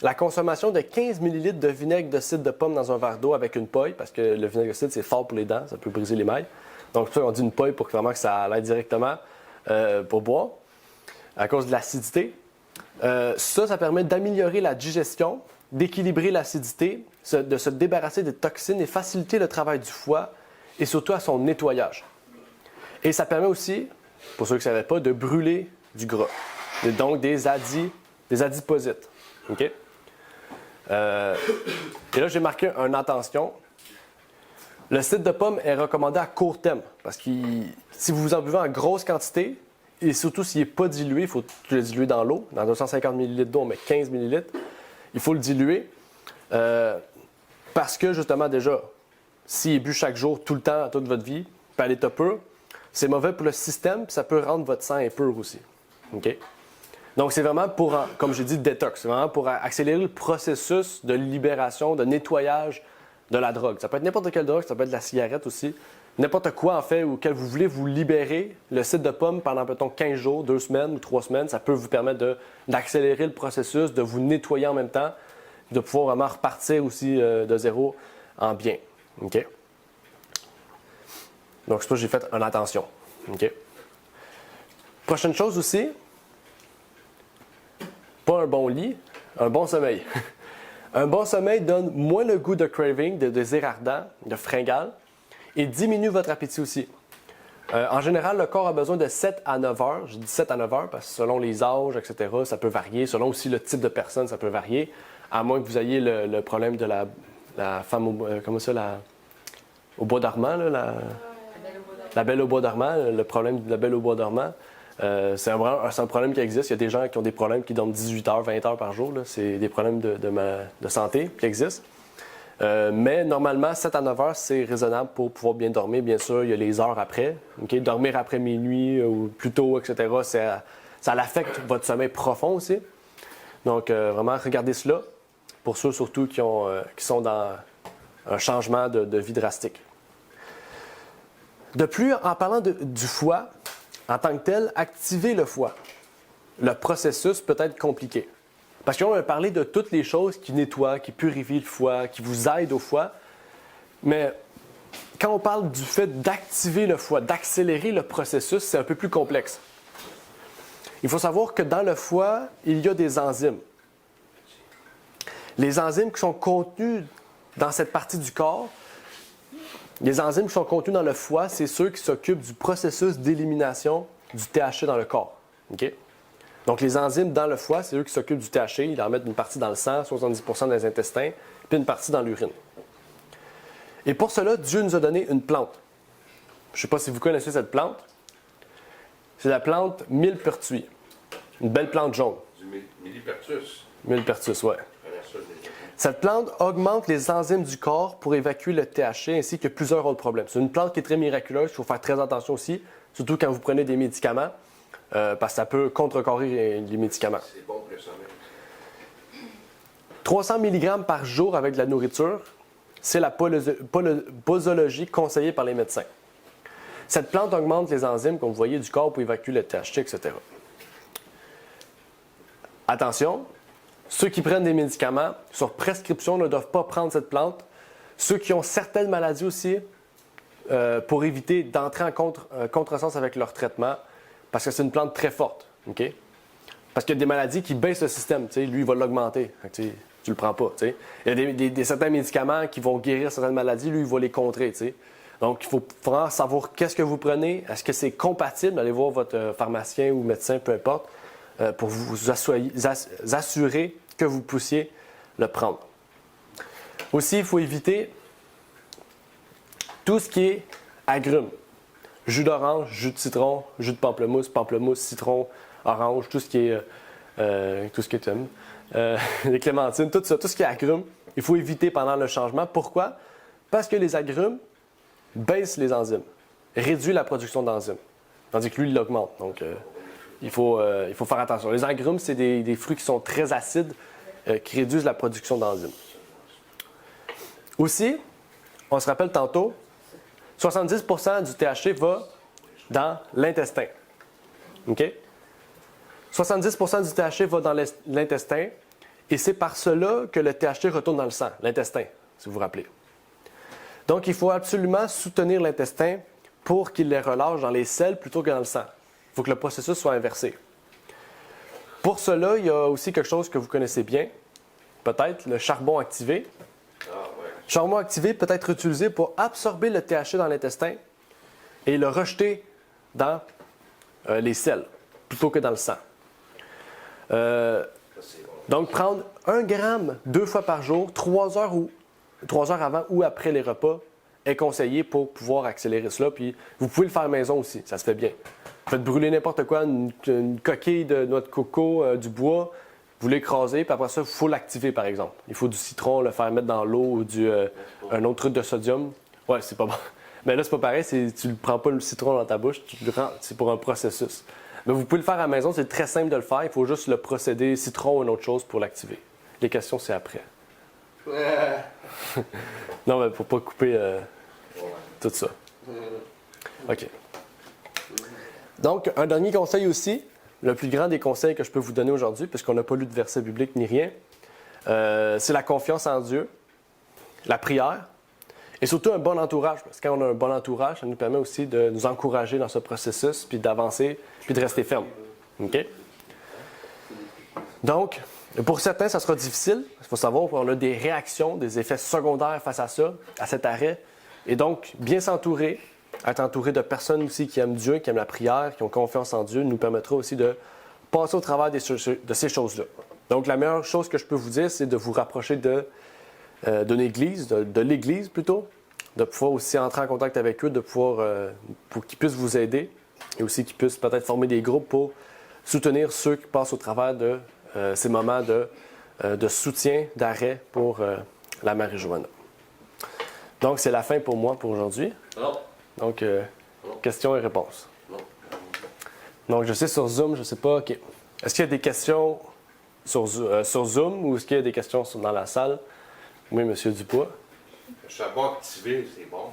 la consommation de 15 ml de vinaigre de cidre de pomme dans un verre d'eau avec une paille, parce que le vinaigre de cidre, c'est fort pour les dents, ça peut briser les mailles. Donc, c'est pour ça qu'on dit une paille pour vraiment que ça aille directement pour boire, à cause de l'acidité. Ça permet d'améliorer la digestion, d'équilibrer l'acidité, de se débarrasser des toxines et faciliter le travail du foie et surtout à son nettoyage. Et ça permet aussi, pour ceux qui ne savaient pas, de brûler du gras, et donc des adiposites. Okay? Et là, j'ai marqué un attention. Le cidre de pomme est recommandé à court terme parce que si vous en buvez en grosse quantité, et surtout s'il n'est pas dilué, il faut le diluer dans l'eau. Dans 250 ml d'eau, on met 15 ml. Il faut le diluer parce que, justement, déjà, s'il est bu chaque jour, tout le temps, toute votre vie, puis à l'état pur, c'est mauvais pour le système, puis ça peut rendre votre sang impur aussi. Okay? Donc, c'est vraiment pour, comme j'ai dit, détox. C'est vraiment pour accélérer le processus de libération, de nettoyage de la drogue. Ça peut être n'importe quelle drogue, ça peut être la cigarette aussi. N'importe quoi, en fait, auquel vous voulez vous libérer. Le cidre de pomme pendant, mettons, 15 jours, 2 semaines ou 3 semaines, ça peut vous permettre d'accélérer le processus, de vous nettoyer en même temps, de pouvoir vraiment repartir aussi de zéro en bien. OK? Donc, c'est pour ça que j'ai fait une attention. OK? Prochaine chose aussi, pas un bon lit, un bon sommeil. Un bon sommeil donne moins le goût de craving, de désir ardent, de fringale, et diminue votre appétit aussi. En général, le corps a besoin de 7 à 9 heures. Je dis 7 à 9 heures parce que selon les âges, etc., ça peut varier. Selon aussi le type de personne, ça peut varier. À moins que vous ayez le problème de la femme au bois dormant, là, la belle au bois dormant, le problème de la belle au bois dormant. C'est un problème qui existe. Il y a des gens qui ont des problèmes qui dorment 18 heures, 20 heures par jour. Là. C'est des problèmes de santé qui existent. Mais normalement, 7 à 9 heures, c'est raisonnable pour pouvoir bien dormir. Bien sûr, il y a les heures après. Okay? Dormir après minuit ou plus tôt, etc., ça affecte votre sommeil profond aussi. Donc, vraiment, regardez cela pour ceux surtout qui sont dans un changement de vie drastique. De plus, en parlant du foie, en tant que tel, activer le foie. Le processus peut être compliqué. Parce qu'on va parler de toutes les choses qui nettoient, qui purifient le foie, qui vous aident au foie. Mais quand on parle du fait d'activer le foie, d'accélérer le processus, c'est un peu plus complexe. Il faut savoir que dans le foie, il y a des enzymes. Les enzymes qui sont contenues dans cette partie du corps, les enzymes qui sont contenues dans le foie, c'est ceux qui s'occupent du processus d'élimination du THC dans le corps. OK? Donc, les enzymes dans le foie, c'est eux qui s'occupent du THC. Ils en mettent une partie dans le sang, 70% dans les intestins, puis une partie dans l'urine. Et pour cela, Dieu nous a donné une plante. Je ne sais pas si vous connaissez cette plante. C'est la plante millepertuis. Une belle plante jaune. Du millepertus. Millepertus, oui. Cette plante augmente les enzymes du corps pour évacuer le THC ainsi que plusieurs autres problèmes. C'est une plante qui est très miraculeuse. Il faut faire très attention aussi, surtout quand vous prenez des médicaments, parce que ça peut contrecarrer les médicaments. C'est bon pour le sommeil. 300 mg par jour avec de la nourriture, c'est la posologie conseillée par les médecins. Cette plante augmente les enzymes, comme vous voyez, du corps pour évacuer le THC, etc. Attention, ceux qui prennent des médicaments sur prescription ne doivent pas prendre cette plante. Ceux qui ont certaines maladies aussi, pour éviter d'entrer en contresens avec leur traitement, parce que c'est une plante très forte. Okay? Parce qu'il y a des maladies qui baissent le système. Lui, il va l'augmenter. Tu ne le prends pas. T'sais. Il y a certains médicaments qui vont guérir certaines maladies. Lui, il va les contrer. T'sais. Donc, il faut vraiment savoir qu'est-ce que vous prenez. Est-ce que c'est compatible? Allez voir votre pharmacien ou médecin, peu importe, pour vous assurer que vous puissiez le prendre. Aussi, il faut éviter tout ce qui est agrumes. Jus d'orange, jus de citron, jus de pamplemousse, citron, orange, tout ce qui est les clémentines, tout ça, tout ce qui est agrumes, il faut éviter pendant le changement. Pourquoi? Parce que les agrumes baissent les enzymes, réduisent la production d'enzymes, tandis que lui, il l'augmente. Donc, il faut faire attention. Les agrumes, c'est des fruits qui sont très acides, qui réduisent la production d'enzymes. Aussi, on se rappelle tantôt, 70% du THC va dans l'intestin. OK? 70% du THC va dans l'intestin et c'est par cela que le THC retourne dans le sang, l'intestin, si vous vous rappelez. Donc, il faut absolument soutenir l'intestin pour qu'il les relâche dans les selles plutôt que dans le sang. Il faut que le processus soit inversé. Pour cela, il y a aussi quelque chose que vous connaissez bien, peut-être, le charbon activé. Le charbon activé peut être utilisé pour absorber le THC dans l'intestin et le rejeter dans les selles, plutôt que dans le sang. Donc, prendre 1 gramme 2 fois par jour, 3 heures avant ou après les repas, est conseillé pour pouvoir accélérer cela. Puis, vous pouvez le faire à la maison aussi, ça se fait bien. Faites brûler n'importe quoi, une coquille de noix de coco, du bois, vous l'écrasez, puis après ça, il faut l'activer, par exemple. Il faut du citron, le faire mettre dans l'eau ou un autre truc de sodium. Ouais, c'est pas bon. Mais là, c'est pas pareil, tu ne prends pas le citron dans ta bouche, c'est pour un processus. Mais vous pouvez le faire à la maison, c'est très simple de le faire. Il faut juste le procédé citron ou une autre chose pour l'activer. Les questions, c'est après. Non, mais pour pas couper tout ça. OK. Donc, un dernier conseil aussi, le plus grand des conseils que je peux vous donner aujourd'hui, puisqu'on n'a pas lu de verset biblique ni rien, c'est la confiance en Dieu, la prière, et surtout un bon entourage. Parce que quand on a un bon entourage, ça nous permet aussi de nous encourager dans ce processus, puis d'avancer, puis de rester ferme. OK? Donc, pour certains, ça sera difficile. Il faut savoir qu'on a des réactions, des effets secondaires face à ça, à cet arrêt. Et donc, bien s'entourer, être entouré de personnes aussi qui aiment Dieu, qui aiment la prière, qui ont confiance en Dieu, nous permettra aussi de passer au travers de ces choses-là. Donc, la meilleure chose que je peux vous dire, c'est de vous rapprocher d'une église, de l'Église plutôt, de pouvoir aussi entrer en contact avec eux, de pouvoir, pour qu'ils puissent vous aider et aussi qu'ils puissent peut-être former des groupes pour soutenir ceux qui passent au travers de ces moments de soutien, d'arrêt pour la marijuana. Donc, c'est la fin pour moi pour aujourd'hui. Non. Donc, questions et réponses. Non. Donc, je sais sur Zoom, je ne sais pas. OK. Est-ce qu'il y a des questions sur Zoom ou est-ce qu'il y a des questions dans la salle? Oui, M. Dupois. Le charbon activé, c'est bon.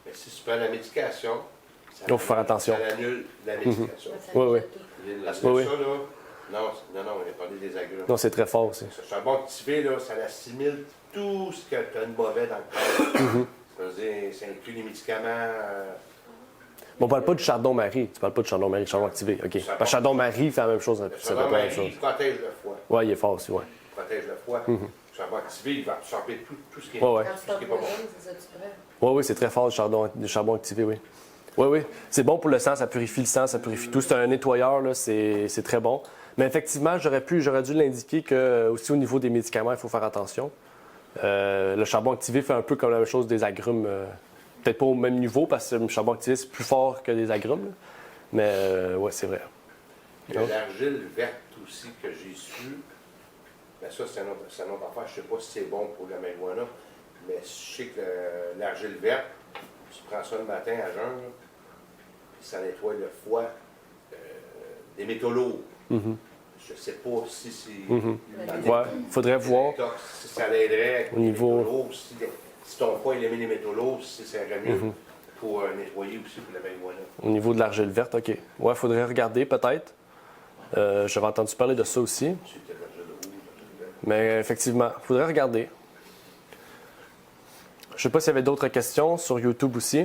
Mais si tu prends la médication, ça, faut faire attention. Ça annule la médication. Oui, oui. Parce que Oui, ça, là, non, on a parlé des agrumes. Non, c'est très fort aussi. Ce charbon activé, là, ça assimile tout ce que tu as de mauvais dans le corps. Ça veut dire, ça inclut les médicaments. Mais on parle pas du chardon-marie. Tu parles pas du chardon-marie, du chardon activé. OK. Parce que chardon-marie fait la même chose. Le Ça fait pas la même chose. il protège le foie. Ouais, il est fort aussi, ouais. Il protège le foie. Le charbon activé, il va absorber tout ce qui est, Ouais, ouais. Quand tu tout ce qui est pas bon. t'empoisonnes, c'est ça que tu prends. Oui, oui, c'est très fort du charbon activé, oui. Oui, oui. C'est bon pour le sang, ça purifie le sang, ça purifie tout. C'est un nettoyeur, là, c'est très bon. Mais effectivement, j'aurais dû l'indiquer que aussi au niveau des médicaments, il faut faire attention. Le charbon activé fait un peu comme la même chose des agrumes. Peut-être pas au même niveau parce que le charbon activé, c'est plus fort que des agrumes. Là. Mais oui, c'est vrai. Il y a l'argile verte aussi que j'ai su. Ben ça, c'est une autre affaire. Je ne sais pas si c'est bon pour la marijuana, mais je sais que l'argile verte, tu prends ça le matin à jeun, là, puis ça nettoie le foie des métaux lourds. Je ne sais pas si c'est. Ouais, il faudrait voir. Si ça l'aiderait avec Au les niveau- métaux lourds, si ton foie il aimait les métaux lourds, si ça irait mieux pour nettoyer aussi pour la marijuana. Au niveau de l'argile verte, OK. Ouais, il faudrait regarder peut-être. J'avais entendu parler de ça aussi. C'était l'argile rouge, l'argile verte. Mais effectivement, il faudrait regarder. Je ne sais pas s'il y avait d'autres questions sur YouTube aussi.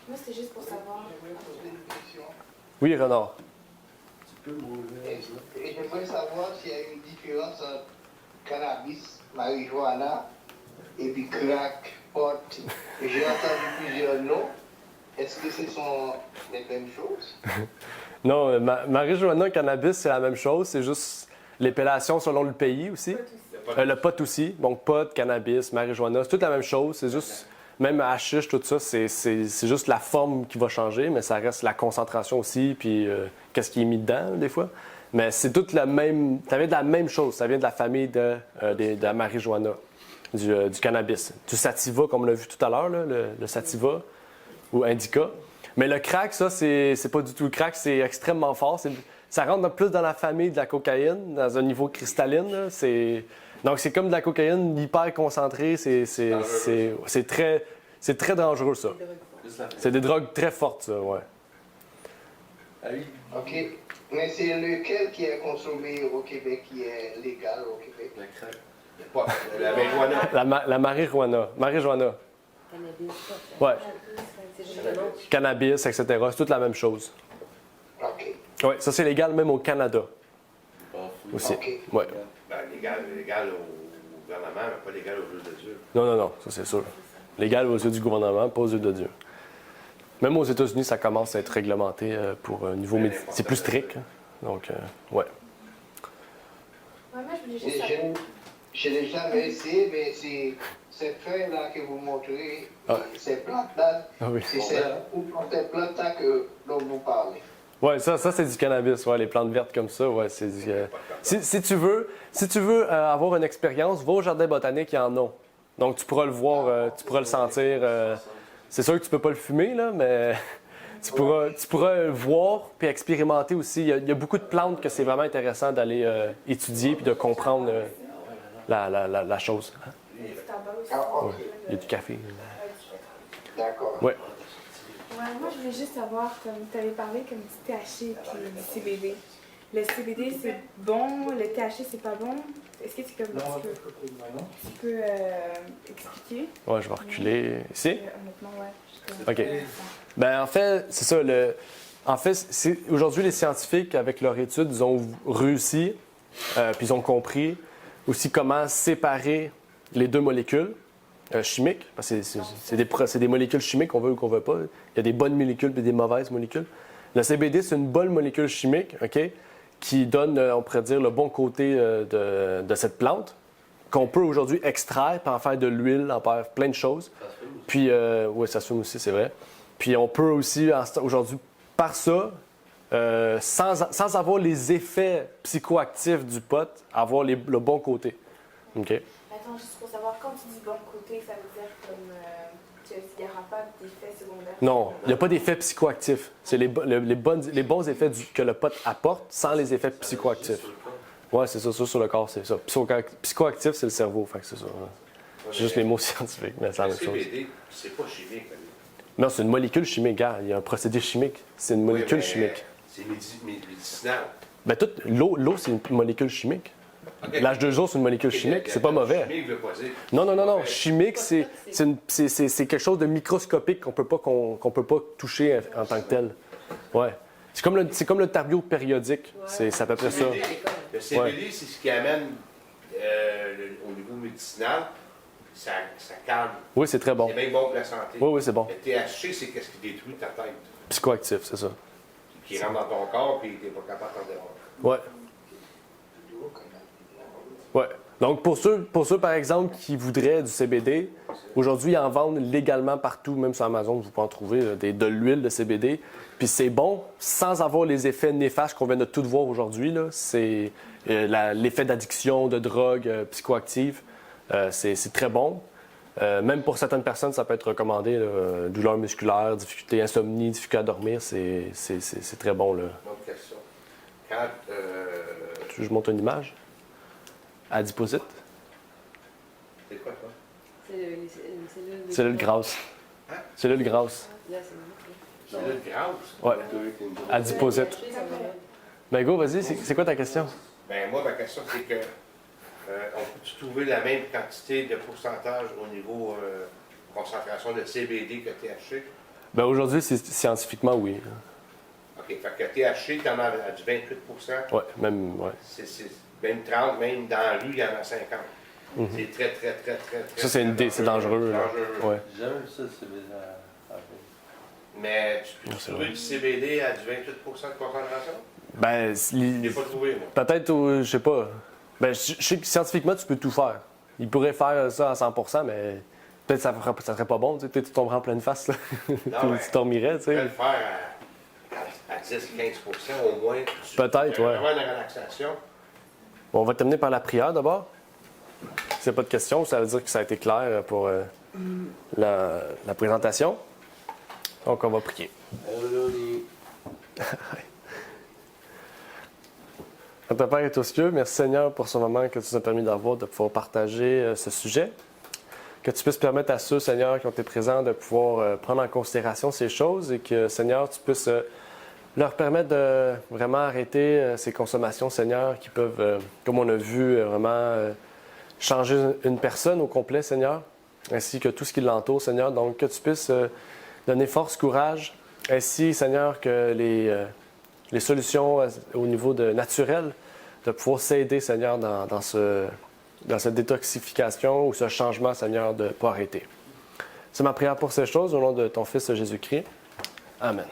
Moi, c'était juste pour savoir. Oui, Renard. Et j'aimerais savoir s'il y a une différence entre cannabis, marijuana et puis crack, pot. J'ai entendu plusieurs noms. Est-ce que ce sont les mêmes choses? Non, marijuana, cannabis, c'est la même chose. C'est juste l'épellation selon le pays aussi. Le pot aussi. Donc, pot, cannabis, marijuana, c'est toute la même chose. C'est juste, même hashish, tout ça, c'est juste la forme qui va changer, mais ça reste la concentration aussi, puis qu'est-ce qui est mis dedans, des fois. Mais c'est toute la même. Ça vient de la même chose. Ça vient de la famille de la marijuana, du cannabis. Du sativa, comme on l'a vu tout à l'heure, là, le sativa ou indica. Mais le crack, ça, c'est pas du tout le crack, c'est extrêmement fort. Ça rentre plus dans la famille de la cocaïne, dans un niveau cristalline. Là. Donc, c'est comme de la cocaïne hyper concentrée. C'est très dangereux, ça. C'est des drogues très fortes, ça, ouais. OK. Mais c'est lequel qui est consommé au Québec, qui est légal au Québec? Pas la marijuana. La marijuana. Marijuana. Cannabis, Ouais. c'est juste le nom. Cannabis, etc. C'est toute la même chose. OK. Oui, ça, c'est légal même au Canada. Aussi. OK. Ouais. Ben, légal au gouvernement, mais pas légal aux yeux de Dieu. Non, non, non, ça c'est sûr. Légal aux yeux du gouvernement, pas aux yeux de Dieu. Même aux États-Unis, ça commence à être réglementé pour un niveau médical. C'est plus strict. Hein. Donc, ouais. Ouais, moi, je voulais juste Et savoir. je n'ai jamais essayé, mais ces feuilles-là que vous montrez, Ah. ces plantes-là, Ah oui. c'est ces plantes-là dont vous parlez. Ouais, ça c'est du cannabis. Ouais, les plantes vertes comme ça, ouais, c'est du. Si tu veux avoir une expérience, va au jardin botanique, il y en a. Donc, tu pourras le voir, tu pourras le sentir. C'est sûr que tu peux pas le fumer, là, mais tu pourras le voir puis expérimenter aussi. Il y a beaucoup de plantes que c'est vraiment intéressant d'aller étudier puis de comprendre la chose. Ah, OK. Il y a du café. D'accord. Ouais. Ouais, moi, je voulais juste savoir, comme tu avais parlé comme du THC et du CBD. Le CBD, c'est bon, le THC, c'est pas bon. Est-ce que tu peux expliquer? Ouais, je vais reculer ici. Honnêtement, ouais. OK. Ben en fait, c'est ça. En fait, aujourd'hui, les scientifiques, avec leur étude, ils ont réussi, puis ils ont compris aussi comment séparer les deux molécules chimiques. Parce que c'est des molécules chimiques qu'on veut ou qu'on veut pas. Il y a des bonnes molécules et des mauvaises molécules. Le CBD, c'est une bonne molécule chimique, OK, qui donne, on pourrait dire, le bon côté de cette plante, qu'on peut aujourd'hui extraire, puis en faire de l'huile, en faire plein de choses. Puis, oui, ça se fume aussi, c'est vrai. Puis, on peut aussi, aujourd'hui, par ça, sans avoir les effets psychoactifs du pot, avoir le bon côté. OK? Attends, juste pour savoir, quand tu dis bon côté, ça veut dire comme qu'il n'y aura pas d'effets secondaires? Non, il n'y a pas d'effets psychoactifs. C'est les bons effets que le pot apporte sans les effets psychoactifs. Oui, c'est ça sur le corps, c'est ça. Psychoactif, c'est le cerveau, fait que c'est ça. C'est juste les mots scientifiques, mais c'est la Le même chose. CBD, c'est pas chimique. hein. Non, c'est une molécule chimique, gars. Il y a un procédé chimique. C'est une molécule Oui, mais chimique. C'est médicinal. Ben, l'eau, c'est une molécule chimique. OK. L'H2O, c'est une molécule chimique, c'est pas mauvais. Chimique veut pas dire. Non. Chimique, c'est quelque chose de microscopique qu'on peut pas toucher en tant que tel. Ouais. C'est comme le tableau périodique. C'est à peu près ça. Le CBD, c'est ce qui amène au niveau médicinal, ça calme. Oui, c'est très bon. C'est bien bon pour la santé. Oui, c'est bon. Le THC, c'est qu'est-ce qui détruit ta tête. Psychoactif, c'est ça. Qui rentre dans ton corps, puis tu n'es pas capable d'en déroger. Ouais. Ouais. Donc, pour ceux, par exemple, qui voudraient du CBD, aujourd'hui, ils en vendent légalement partout, même sur Amazon, vous pouvez en trouver de l'huile de CBD. Puis c'est bon, sans avoir les effets néfastes qu'on vient de tout voir aujourd'hui. Là. C'est l'effet d'addiction, de drogue psychoactive. C'est très bon. Même pour certaines personnes, ça peut être recommandé. Là, douleur musculaire, difficulté, insomnie, difficulté à dormir, c'est très bon. Là. Autre question. Quand. Tu veux que je montre une image? Adiposite. C'est quoi ça? C'est une cellule. Cellule grasse. Hein? Cellule grasse. Là, c'est C'est le grasse. Ouais. Adiposite. Ben go, vas-y, c'est quoi ta question? Ben moi, ma question, c'est que on peut-tu trouver la même quantité de pourcentage au niveau concentration de CBD que THC? Ben aujourd'hui, scientifiquement, oui. OK. Fait que THC, tu en as à du 28 Ouais, même, ouais. c'est même 30, même dans la rue, il y en a 50. C'est très. Ça, c'est dangereux. Là. Ouais. J'ai jamais vu ça, le CBD à Mais tu peux Non, c'est trouver vrai. du CBD à du 28 de concentration? Ben, Je ne l'ai pas trouvé, moi. peut-être, je sais pas. Ben, je sais que scientifiquement, tu peux tout faire. Il pourrait faire ça à 100%, mais peut-être que ça serait pas bon. Peut-être que tu tomberais en pleine face. Là. Puis mais tu dormirais, tu Tu peux sais. le faire à 10-15 au moins. Peut-être, ouais. Vraiment de relaxation. Bon, on va terminer par la prière d'abord. S'il n'y a pas de questions, ça veut dire que ça a été clair pour la présentation. Donc, on va prier. Notre Père est aux cieux, merci Seigneur pour ce moment que tu nous as permis d'avoir, de pouvoir partager ce sujet. Que tu puisses permettre à ceux, Seigneur, qui ont été présents de pouvoir prendre en considération ces choses et que, Seigneur, tu puisses leur permettre de vraiment arrêter ces consommations, Seigneur, qui peuvent, comme on a vu, vraiment changer une personne au complet, Seigneur, ainsi que tout ce qui l'entoure, Seigneur. Donc, que tu puisses donner force, courage, ainsi, Seigneur, que les solutions au niveau naturel, de pouvoir s'aider, Seigneur, dans cette détoxification ou ce changement, Seigneur, pour arrêter. C'est ma prière pour ces choses, au nom de ton Fils Jésus-Christ. Amen.